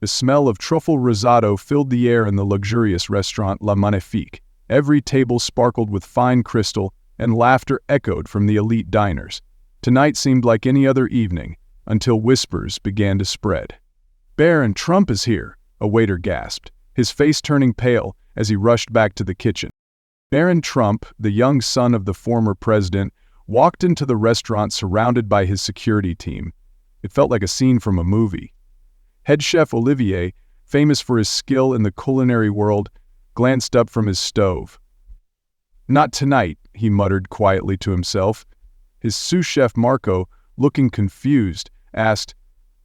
The smell of truffle risotto filled the air in the luxurious restaurant La Magnifique. Every table sparkled with fine crystal, and laughter echoed from the elite diners. Tonight seemed like any other evening, until whispers began to spread. "Barron Trump is here," a waiter gasped, his face turning pale as he rushed back to the kitchen. Barron Trump, the young son of the former president, walked into the restaurant surrounded by his security team. It felt like a scene from a movie. Head chef Olivier, famous for his skill in the culinary world, glanced up from his stove. "Not tonight," he muttered quietly to himself. His sous chef Marco, looking confused, asked,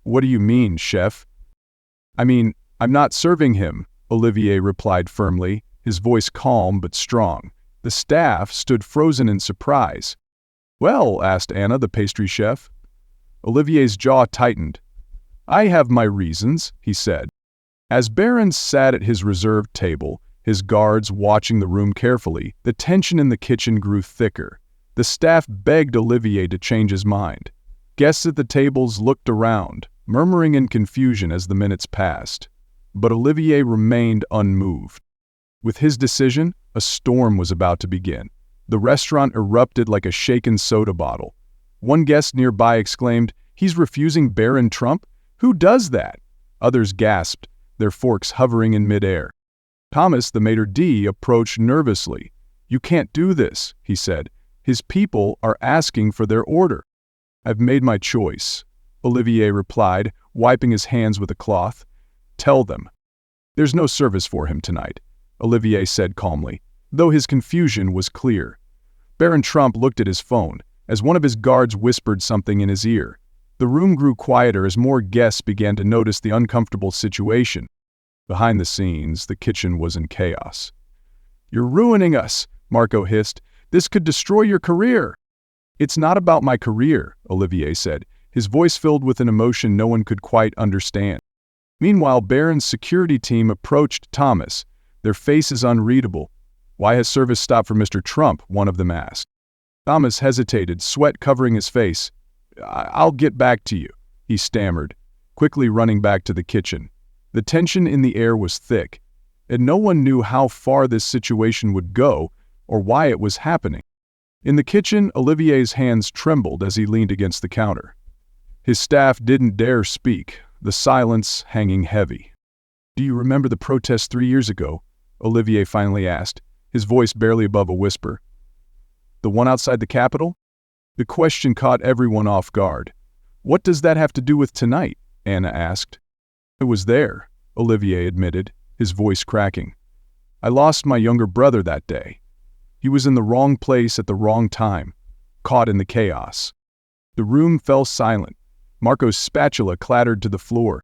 "What do you mean, chef?" "I mean, I'm not serving him," Olivier replied firmly, his voice calm but strong. The staff stood frozen in surprise. "Well?" asked Anna, the pastry chef. Olivier's jaw tightened. "I have my reasons," he said. As Barron sat at his reserved table, his guards watching the room carefully, the tension in the kitchen grew thicker. The staff begged Olivier to change his mind. Guests at the tables looked around, murmuring in confusion as the minutes passed. But Olivier remained unmoved. With his decision, a storm was about to begin. The restaurant erupted like a shaken soda bottle. One guest nearby exclaimed, "He's refusing Barron Trump? Who does that?" Others gasped, their forks hovering in midair. Thomas, the maitre d', approached nervously. "You can't do this," he said. "His people are asking for their order." "I've made my choice," Olivier replied, wiping his hands with a cloth. "Tell them." "There's no service for him tonight," Olivier said calmly, though his confusion was clear. Barron Trump looked at his phone, as one of his guards whispered something in his ear. The room grew quieter as more guests began to notice the uncomfortable situation. Behind the scenes, the kitchen was in chaos. "You're ruining us," Marco hissed. "This could destroy your career." "It's not about my career," Olivier said, his voice filled with an emotion no one could quite understand. Meanwhile, Barron's security team approached Thomas, their faces unreadable. "Why has service stopped for Mr. Trump?" one of them asked. Thomas hesitated, sweat covering his face. "I'll get back to you," he stammered, quickly running back to the kitchen. The tension in the air was thick, and no one knew how far this situation would go or why it was happening. In the kitchen, Olivier's hands trembled as he leaned against the counter. His staff didn't dare speak, the silence hanging heavy. "Do you remember the protest 3 years ago?" Olivier finally asked, his voice barely above a whisper. "The one outside the Capitol?" The question caught everyone off guard. "What does that have to do with tonight?" Anna asked. "I was there," Olivier admitted, his voice cracking. "I lost my younger brother that day. He was in the wrong place at the wrong time, caught in the chaos." The room fell silent. Marco's spatula clattered to the floor.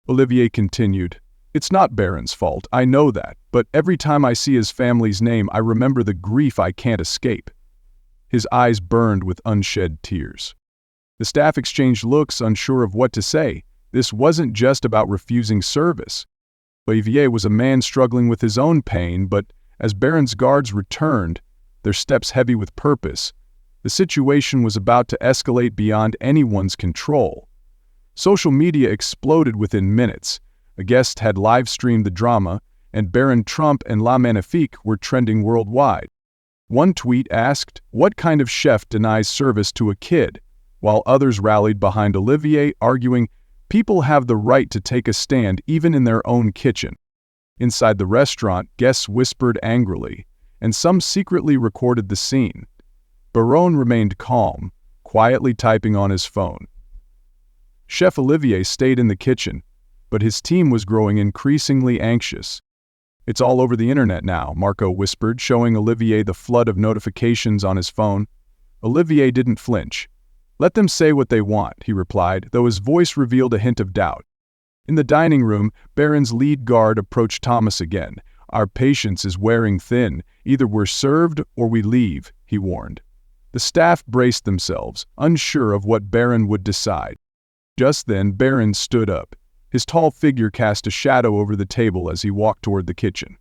Olivier continued, "It's not Barron's fault, I know that, but every time I see his family's name I remember the grief I can't escape." His eyes burned with unshed tears. The staff exchanged looks, unsure of what to say. This wasn't just about refusing service. Olivier was a man struggling with his own pain, but as Barron's guards returned, their steps heavy with purpose, the situation was about to escalate beyond anyone's control. Social media exploded within minutes. A guest had live-streamed the drama, and Barron Trump and La Magnifique were trending worldwide. One tweet asked, "What kind of chef denies service to a kid?" while others rallied behind Olivier, arguing, "People have the right to take a stand even in their own kitchen." Inside the restaurant, guests whispered angrily, and some secretly recorded the scene. Barron remained calm, quietly typing on his phone. Chef Olivier stayed in the kitchen, but his team was growing increasingly anxious. "It's all over the internet now," Marco whispered, showing Olivier the flood of notifications on his phone. Olivier didn't flinch. "Let them say what they want," he replied, though his voice revealed a hint of doubt. In the dining room, Barron's lead guard approached Thomas again. "Our patience is wearing thin. Either we're served or we leave," he warned. The staff braced themselves, unsure of what Barron would decide. Just then, Barron stood up. His tall figure cast a shadow over the table as he walked toward the kitchen.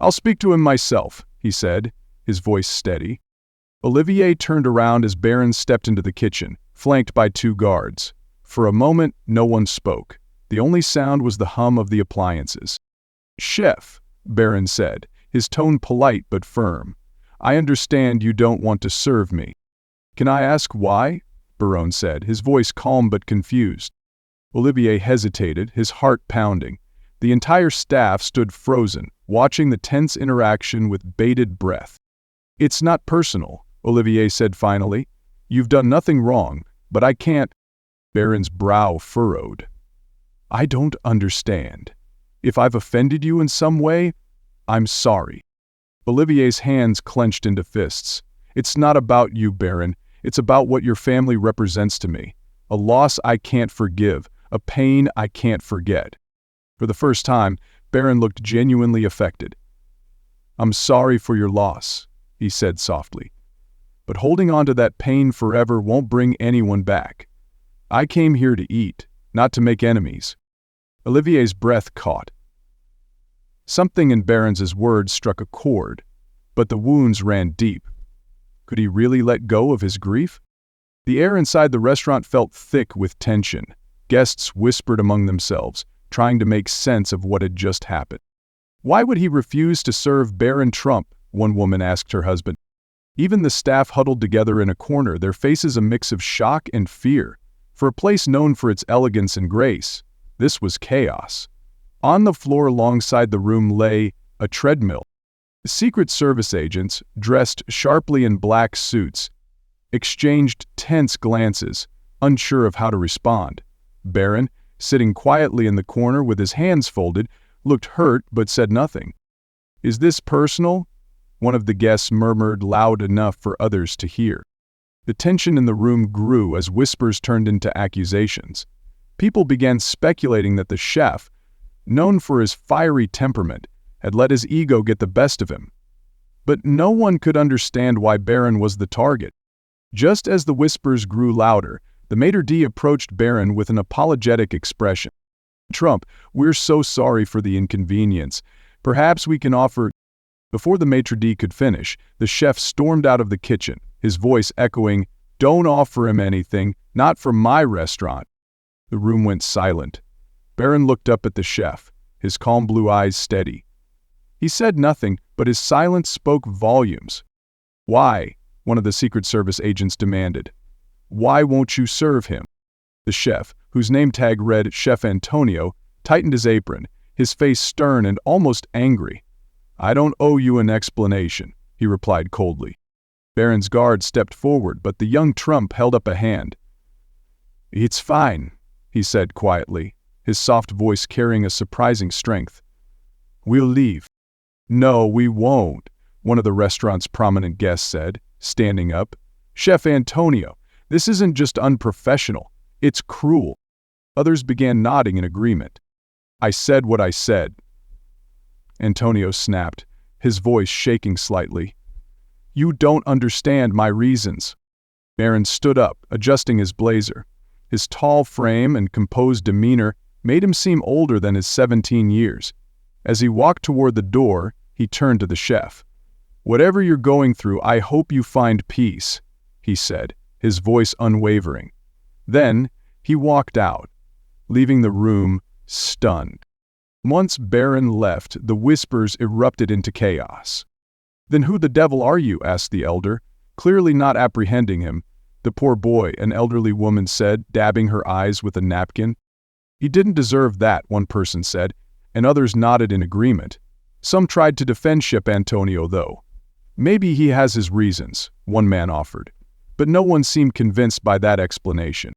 "I'll speak to him myself," he said, his voice steady. Olivier turned around as Barron stepped into the kitchen, flanked by 2 guards. For a moment, no one spoke. The only sound was the hum of the appliances. "Chef," Barron said, his tone polite but firm, "I understand you don't want to serve me." "Can I ask why?" Barron said, his voice calm but confused. Olivier hesitated, his heart pounding. The entire staff stood frozen, watching the tense interaction with bated breath. "It's not personal," Olivier said finally. "You've done nothing wrong, but I can't—" Barron's brow furrowed. "I don't understand. If I've offended you in some way, I'm sorry." Olivier's hands clenched into fists. "It's not about you, Barron. It's about what your family represents to me. A loss I can't forgive, a pain I can't forget." For the first time, Barron looked genuinely affected. "I'm sorry for your loss," he said softly. "But holding on to that pain forever won't bring anyone back. I came here to eat, not to make enemies." Olivier's breath caught. Something in Barron's words struck a chord, but the wounds ran deep. Could he really let go of his grief? The air inside the restaurant felt thick with tension. Guests whispered among themselves, trying to make sense of what had just happened. "Why would he refuse to serve Barron Trump?" one woman asked her husband. Even the staff huddled together in a corner, their faces a mix of shock and fear. For a place known for its elegance and grace, this was chaos. On the floor alongside the room lay a treadmill. Secret Service agents, dressed sharply in black suits, exchanged tense glances, unsure of how to respond. Barron, sitting quietly in the corner with his hands folded, looked hurt but said nothing. "Is this personal?" one of the guests murmured loud enough for others to hear. The tension in the room grew as whispers turned into accusations. People began speculating that the chef, known for his fiery temperament, had let his ego get the best of him. But no one could understand why Barron was the target. Just as the whispers grew louder, the maitre d' approached Barron with an apologetic expression. "Trump, we're so sorry for the inconvenience. Perhaps we can offer—" Before the maitre d' could finish, the chef stormed out of the kitchen, his voice echoing, "Don't offer him anything, not from my restaurant." The room went silent. Barron looked up at the chef, his calm blue eyes steady. He said nothing, but his silence spoke volumes. "Why?" one of the Secret Service agents demanded. "Why won't you serve him?" The chef, whose name tag read Chef Antonio, tightened his apron, his face stern and almost angry. "I don't owe you an explanation," he replied coldly. Barron's guard stepped forward, but the young Trump held up a hand. "It's fine," he said quietly, his soft voice carrying a surprising strength. "We'll leave." "No, we won't," one of the restaurant's prominent guests said, standing up. "Chef Antonio, this isn't just unprofessional, it's cruel." Others began nodding in agreement. "I said what I said," Antonio snapped, his voice shaking slightly. "You don't understand my reasons." Barron stood up, adjusting his blazer. His tall frame and composed demeanor made him seem older than his 17 years. As he walked toward the door, he turned to the chef. "Whatever you're going through, I hope you find peace," he said, his voice unwavering. Then, he walked out, leaving the room stunned. Once Barron left, the whispers erupted into chaos. "Then who the devil are you?" asked the elder, clearly not apprehending him. "The poor boy," an elderly woman said, dabbing her eyes with a napkin. "He didn't deserve that," one person said, and others nodded in agreement. Some tried to defend Chef Antonio, though. "Maybe he has his reasons," one man offered. But no one seemed convinced by that explanation.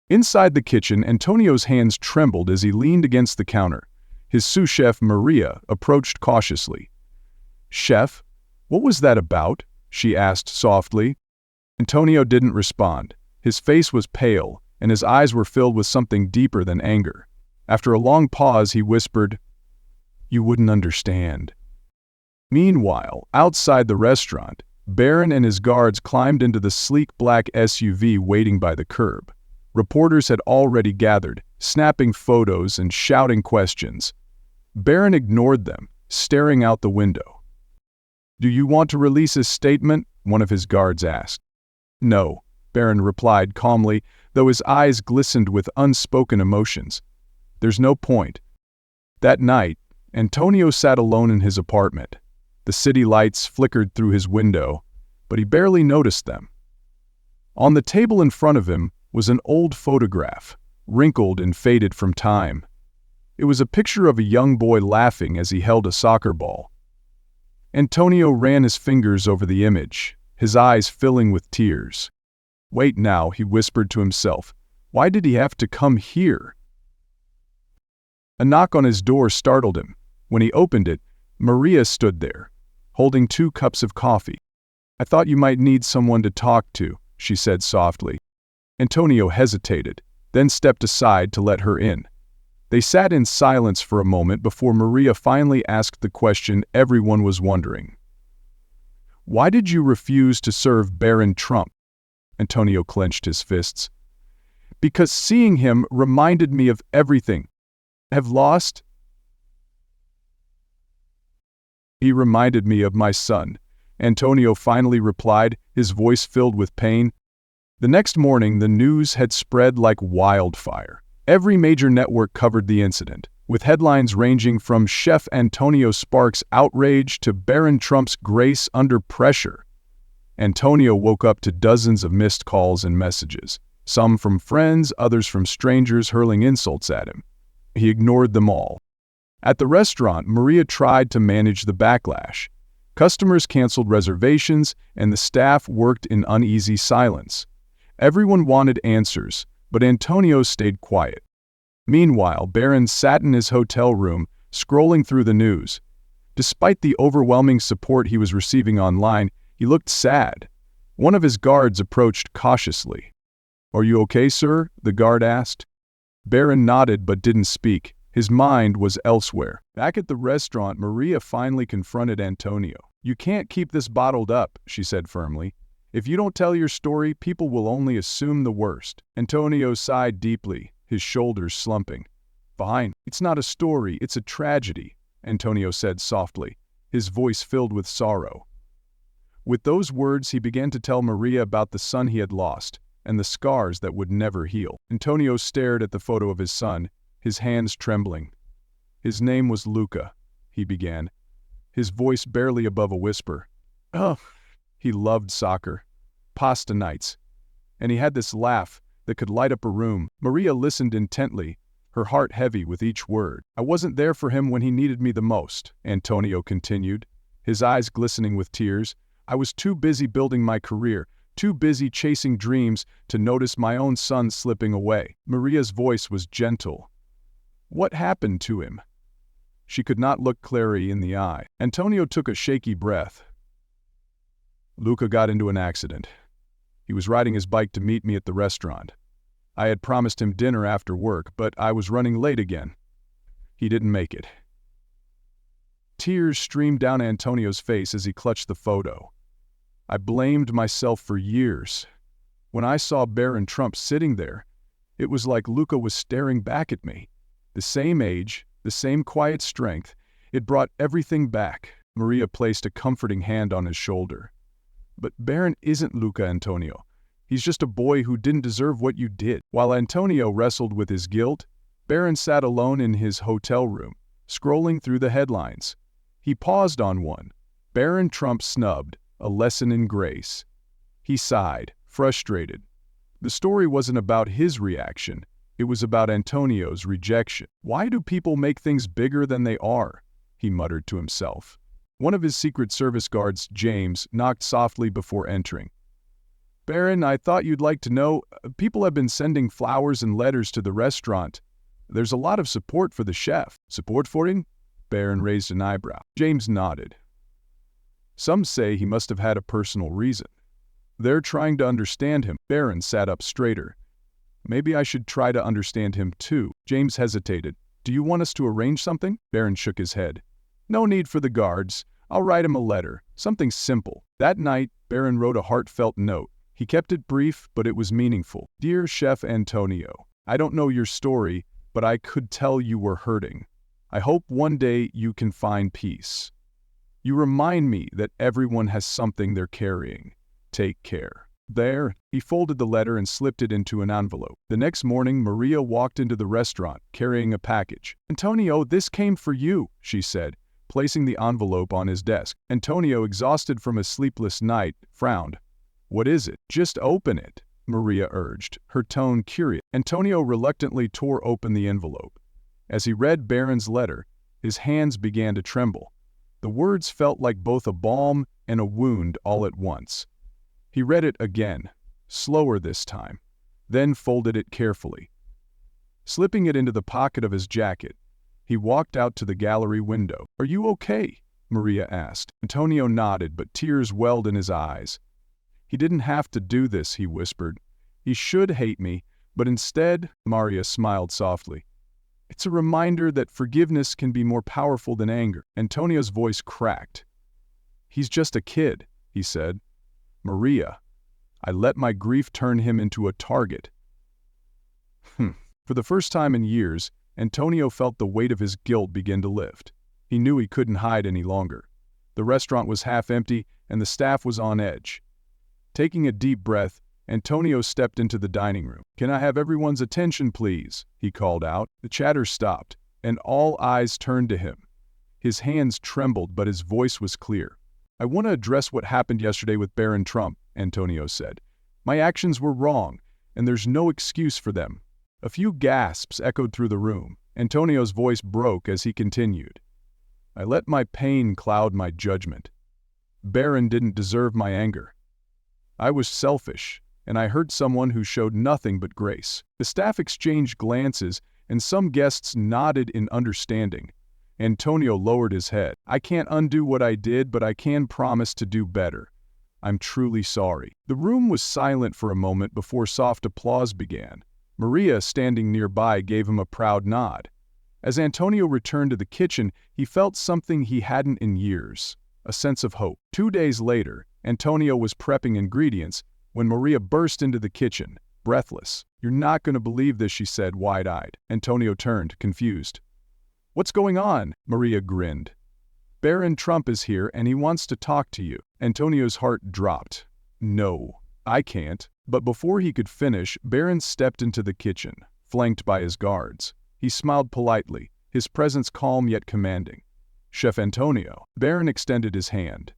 Inside the kitchen, Antonio's hands trembled as he leaned against the counter. His sous chef, Maria, approached cautiously. "Chef, what was that about?" she asked softly. Antonio didn't respond. His face was pale, and his eyes were filled with something deeper than anger. After a long pause, he whispered, "You wouldn't understand." Meanwhile, outside the restaurant, Barron and his guards climbed into the sleek black SUV waiting by the curb. Reporters had already gathered, snapping photos and shouting questions. Barron ignored them, staring out the window. "Do you want to release a statement?" one of his guards asked. "No," Barron replied calmly, though his eyes glistened with unspoken emotions. There's no point. That night, Antonio sat alone in his apartment. The city lights flickered through his window, but he barely noticed them. On the table in front of him was an old photograph, wrinkled and faded from time. It was a picture of a young boy laughing as he held a soccer ball. Antonio ran his fingers over the image, his eyes filling with tears. "Wait now," he whispered to himself. "Why did he have to come here?" A knock on his door startled him. When he opened it, Maria stood there, holding 2 cups of coffee. "I thought you might need someone to talk to," she said softly. Antonio hesitated, then stepped aside to let her in. They sat in silence for a moment before Maria finally asked the question everyone was wondering. "Why did you refuse to serve Barron Trump?" Antonio clenched his fists. "Because seeing him reminded me of everything. Have lost? He reminded me of my son," Antonio finally replied, his voice filled with pain. The next morning, the news had spread like wildfire. Every major network covered the incident, with headlines ranging from Chef Antonio Sparks' outrage to Barron Trump's grace under pressure. Antonio woke up to dozens of missed calls and messages, some from friends, others from strangers hurling insults at him. He ignored them all. At the restaurant, Maria tried to manage the backlash. Customers canceled reservations, and the staff worked in uneasy silence. Everyone wanted answers, but Antonio stayed quiet. Meanwhile, Barron sat in his hotel room, scrolling through the news. Despite the overwhelming support he was receiving online, he looked sad. One of his guards approached cautiously. "Are you okay, sir?" the guard asked. Barron nodded but didn't speak. His mind was elsewhere. Back at the restaurant, Maria finally confronted Antonio. "You can't keep this bottled up," she said firmly. "If you don't tell your story, people will only assume the worst." Antonio sighed deeply, his shoulders slumping. "Fine. It's not a story, it's a tragedy," Antonio said softly, his voice filled with sorrow. With those words, he began to tell Maria about the son he had lost, and the scars that would never heal. Antonio stared at the photo of his son, his hands trembling. "His name was Luca," he began, his voice barely above a whisper. "Oh, he loved soccer, pasta nights, and he had this laugh that could light up a room." Maria listened intently, her heart heavy with each word. "I wasn't there for him when he needed me the most," Antonio continued, his eyes glistening with tears. "I was too busy building my career, too busy chasing dreams to notice my own son slipping away." Maria's voice was gentle. "What happened to him?" She could not look Clary in the eye. Antonio took a shaky breath. "Luca got into an accident. He was riding his bike to meet me at the restaurant. I had promised him dinner after work, but I was running late again. He didn't make it." Tears streamed down Antonio's face as he clutched the photo. "I blamed myself for years. When I saw Barron Trump sitting there, it was like Luca was staring back at me. The same age, the same quiet strength. It brought everything back." Maria placed a comforting hand on his shoulder. "But Barron isn't Luca, Antonio. He's just a boy who didn't deserve what you did." While Antonio wrestled with his guilt, Barron sat alone in his hotel room, scrolling through the headlines. He paused on one. "Barron Trump snubbed, a lesson in grace." He sighed, frustrated. The story wasn't about his reaction. It was about Antonio's rejection. "Why do people make things bigger than they are?" he muttered to himself. One of his Secret Service guards, James, knocked softly before entering. "Barron, I thought you'd like to know, people have been sending flowers and letters to the restaurant. There's a lot of support for the chef." "Support for him?" Barron raised an eyebrow. James nodded. "Some say he must have had a personal reason. They're trying to understand him." Barron sat up straighter. "Maybe I should try to understand him too." James hesitated. "Do you want us to arrange something?" Barron shook his head. "No need for the guards. I'll write him a letter, something simple." That night, Barron wrote a heartfelt note. He kept it brief, but it was meaningful. "Dear Chef Antonio, I don't know your story, but I could tell you were hurting. I hope one day you can find peace. You remind me that everyone has something they're carrying. Take care." There, he folded the letter and slipped it into an envelope. The next morning, Maria walked into the restaurant, carrying a package. "Antonio, this came for you," she said, placing the envelope on his desk. Antonio, exhausted from a sleepless night, frowned. "What is it? Just open it," Maria urged, her tone curious. Antonio reluctantly tore open the envelope. As he read Barron's letter, his hands began to tremble. The words felt like both a balm and a wound all at once. He read it again, slower this time, then folded it carefully. Slipping it into the pocket of his jacket, he walked out to the gallery window. "Are you okay?" Maria asked. Antonio nodded, but tears welled in his eyes. "He didn't have to do this," he whispered. "He should hate me, but instead," Maria smiled softly. "It's a reminder that forgiveness can be more powerful than anger." Antonio's voice cracked. "He's just a kid," he said. "Maria, I let my grief turn him into a target." For the first time in years, Antonio felt the weight of his guilt begin to lift. He knew he couldn't hide any longer. The restaurant was half empty, and the staff was on edge. Taking a deep breath, Antonio stepped into the dining room. "Can I have everyone's attention, please?" he called out. The chatter stopped, and all eyes turned to him. His hands trembled, but his voice was clear. "I want to address what happened yesterday with Barron Trump," Antonio said. "My actions were wrong, and there's no excuse for them." A few gasps echoed through the room. Antonio's voice broke as he continued. "I let my pain cloud my judgment. Barron didn't deserve my anger. I was selfish, and I hurt someone who showed nothing but grace." The staff exchanged glances, and some guests nodded in understanding. Antonio lowered his head. "I can't undo what I did, but I can promise to do better. I'm truly sorry." The room was silent for a moment before soft applause began. Maria, standing nearby, gave him a proud nod. As Antonio returned to the kitchen, he felt something he hadn't in years, a sense of hope. 2 days later, Antonio was prepping ingredients when Maria burst into the kitchen, breathless. "You're not going to believe this," she said, wide-eyed. Antonio turned, confused. "What's going on?" Maria grinned. "Barron Trump is here and he wants to talk to you." Antonio's heart dropped. "No, I can't." But before he could finish, Barron stepped into the kitchen, flanked by his guards. He smiled politely, his presence calm yet commanding. "Chef Antonio." Barron extended his hand.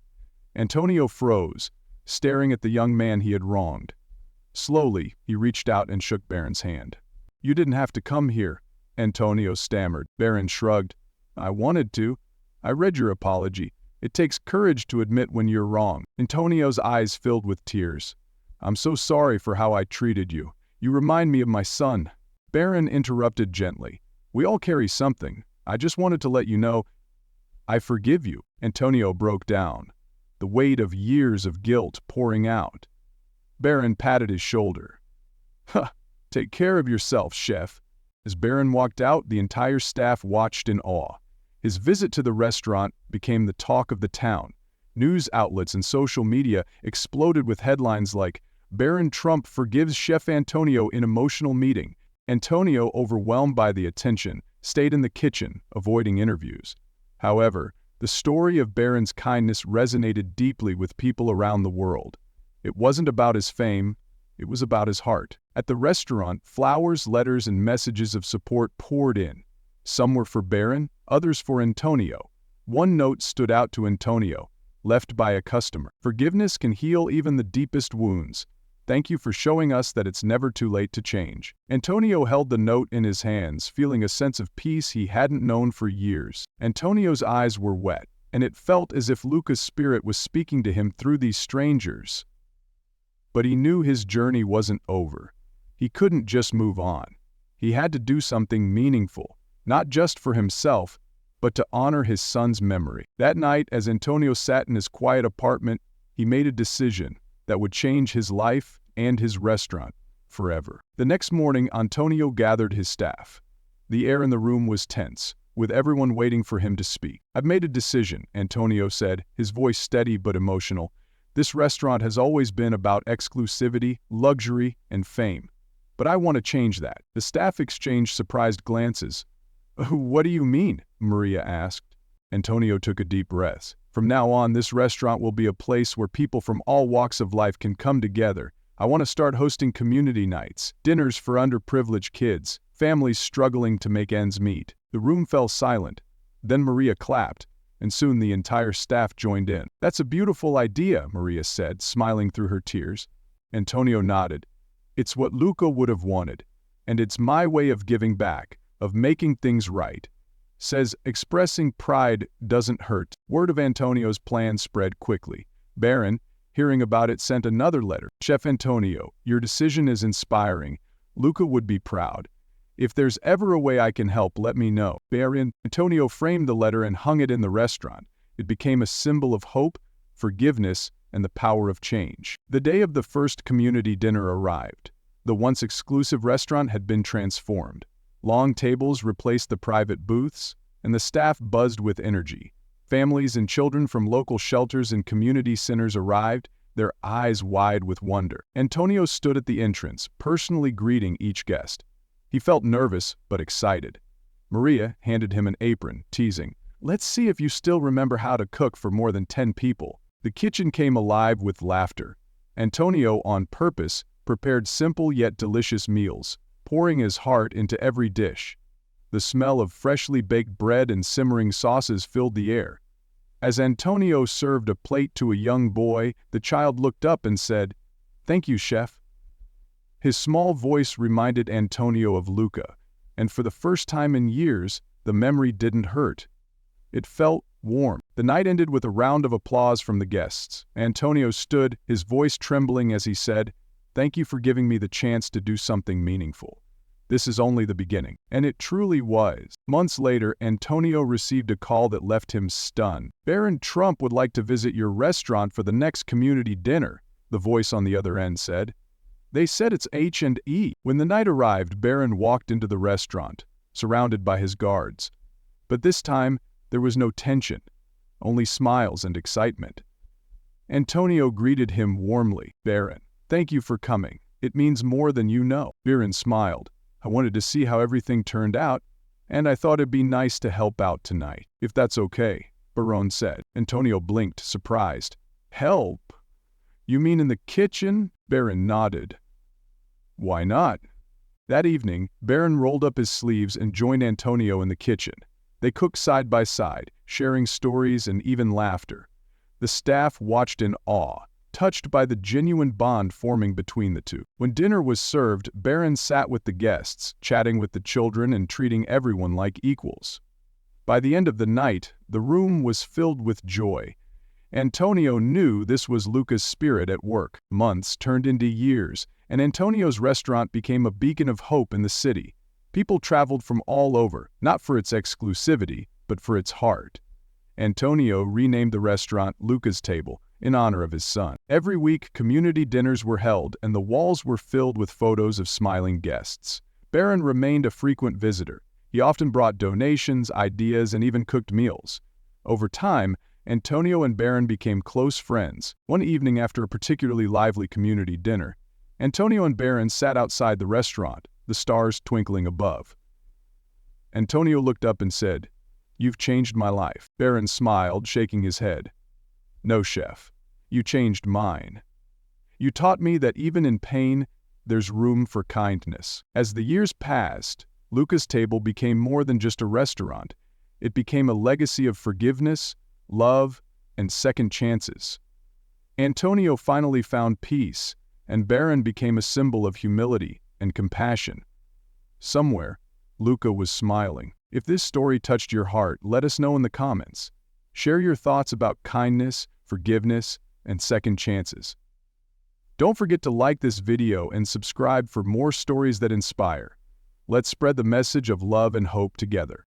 Antonio froze, staring at the young man he had wronged. Slowly, he reached out and shook Barron's hand. "You didn't have to come here," Antonio stammered. Barron shrugged. "I wanted to. I read your apology. It takes courage to admit when you're wrong." Antonio's eyes filled with tears. "I'm so sorry for how I treated you. You remind me of my son." Barron interrupted gently. "We all carry something. I just wanted to let you know, I forgive you." Antonio broke down, the weight of years of guilt pouring out. Barron patted his shoulder. "Huh, take care of yourself, chef." As Barron walked out, the entire staff watched in awe. His visit to the restaurant became the talk of the town. News outlets and social media exploded with headlines like, "Barron Trump forgives Chef Antonio in emotional meeting." Antonio, overwhelmed by the attention, stayed in the kitchen, avoiding interviews. However, the story of Barron's kindness resonated deeply with people around the world. It wasn't about his fame, it was about his heart. At the restaurant, flowers, letters, and messages of support poured in. Some were for Barron, others for Antonio. One note stood out to Antonio, left by a customer. "Forgiveness can heal even the deepest wounds. Thank you for showing us that it's never too late to change." Antonio held the note in his hands, feeling a sense of peace he hadn't known for years. Antonio's eyes were wet, and it felt as if Luca's spirit was speaking to him through these strangers. But he knew his journey wasn't over. He couldn't just move on. He had to do something meaningful, not just for himself, but to honor his son's memory. That night, as Antonio sat in his quiet apartment, he made a decision that would change his life and his restaurant forever. The next morning, Antonio gathered his staff. The air in the room was tense, with everyone waiting for him to speak. "I've made a decision," Antonio said, his voice steady but emotional. "This restaurant has always been about exclusivity, luxury, and fame. But I want to change that." The staff exchanged surprised glances. "What do you mean?" Maria asked. Antonio took a deep breath. "From now on, this restaurant will be a place where people from all walks of life can come together, I want to start hosting community nights, dinners for underprivileged kids, families struggling to make ends meet." The room fell silent. Then Maria clapped, and soon the entire staff joined in. "That's a beautiful idea," Maria said, smiling through her tears. Antonio nodded. "It's what Luca would have wanted, and it's my way of giving back, of making things right." Says, "Expressing pride doesn't hurt." Word of Antonio's plan spread quickly. Barron, hearing about it, sent another letter. "Chef Antonio, your decision is inspiring. Luca would be proud. If there's ever a way I can help, let me know." Barron. Antonio framed the letter and hung it in the restaurant. It became a symbol of hope, forgiveness, and the power of change. The day of the first community dinner arrived. The once exclusive restaurant had been transformed. Long tables replaced the private booths, and the staff buzzed with energy. Families and children from local shelters and community centers arrived, their eyes wide with wonder. Antonio stood at the entrance, personally greeting each guest. He felt nervous, but excited. Maria handed him an apron, teasing, "Let's see if you still remember how to cook for more than 10 people. The kitchen came alive with laughter. Antonio, on purpose, prepared simple yet delicious meals, pouring his heart into every dish. The smell of freshly baked bread and simmering sauces filled the air. As Antonio served a plate to a young boy, the child looked up and said, "Thank you, chef." His small voice reminded Antonio of Luca, and for the first time in years, the memory didn't hurt. It felt warm. The night ended with a round of applause from the guests. Antonio stood, his voice trembling as he said, "Thank you for giving me the chance to do something meaningful. This is only the beginning." And it truly was. Months later, Antonio received a call that left him stunned. "Barron Trump would like to visit your restaurant for the next community dinner," the voice on the other end said. "They said it's H&E." When the night arrived, Barron walked into the restaurant, surrounded by his guards. But this time, there was no tension, only smiles and excitement. Antonio greeted him warmly. "Barron, thank you for coming. It means more than you know." Barron smiled. "I wanted to see how everything turned out, and I thought it'd be nice to help out tonight." "If that's okay," Barron said. Antonio blinked, surprised. "Help? You mean in the kitchen?" Barron nodded. "Why not?" That evening, Barron rolled up his sleeves and joined Antonio in the kitchen. They cooked side by side, sharing stories and even laughter. The staff watched in awe, touched by the genuine bond forming between the two. When dinner was served, Barron sat with the guests, chatting with the children and treating everyone like equals. By the end of the night, the room was filled with joy. Antonio knew this was Luca's spirit at work. Months turned into years, and Antonio's restaurant became a beacon of hope in the city. People traveled from all over, not for its exclusivity, but for its heart. Antonio renamed the restaurant Luca's Table in honor of his son. Every week, community dinners were held, and the walls were filled with photos of smiling guests. Barron remained a frequent visitor. He often brought donations, ideas, and even cooked meals. Over time, Antonio and Barron became close friends. One evening after a particularly lively community dinner, Antonio and Barron sat outside the restaurant, the stars twinkling above. Antonio looked up and said, "You've changed my life." Barron smiled, shaking his head. "No, chef. You changed mine. You taught me that even in pain, there's room for kindness." As the years passed, Luca's Table became more than just a restaurant. It became a legacy of forgiveness, love, and second chances. Antonio finally found peace, and Barron became a symbol of humility and compassion. Somewhere, Luca was smiling. If this story touched your heart, let us know in the comments. Share your thoughts about kindness, forgiveness, and second chances. Don't forget to like this video and subscribe for more stories that inspire. Let's spread the message of love and hope together.